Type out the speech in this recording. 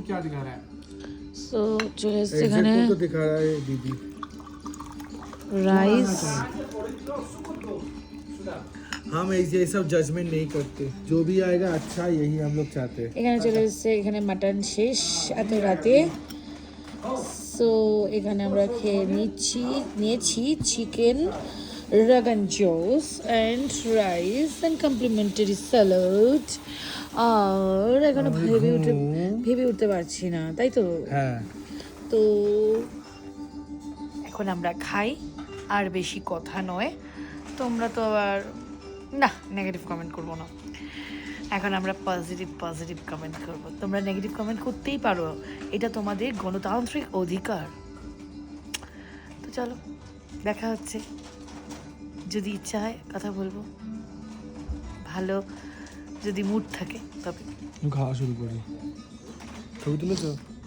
क्या दिखा रहा है? सो চলে এসেছে এখানে तो दिखा रहा है दीदी রাইস हम ये सब जजमेंट नहीं करते जो भी आएगा अच्छा यही हम लोग चाहते हैं এখানে চলে এসেছে এখানে মাটন শেষ এত রাতে সো এখানে আমরা খেয়ে নিয়েছি chicken rogan josh and rice and complimentary salad আর এখনো ভেবে উঠতে পারছি না তাই তো হ্যাঁ তো এখন আমরা খাই আর বেশি কথা নয় তোমরা তো আবার না নেগেটিভ কমেন্ট করবো না এখন আমরা পজিটিভ কমেন্ট করব তোমরা নেগেটিভ কমেন্ট করতেই পারো এটা তোমাদের গণতান্ত্রিক অধিকার তো চলো দেখা হচ্ছে যদি ইচ্ছা হয় কথা বলবো ভালো যদি মুড থাকে তবে খাওয়া শুরু করি ছবি তুলেছো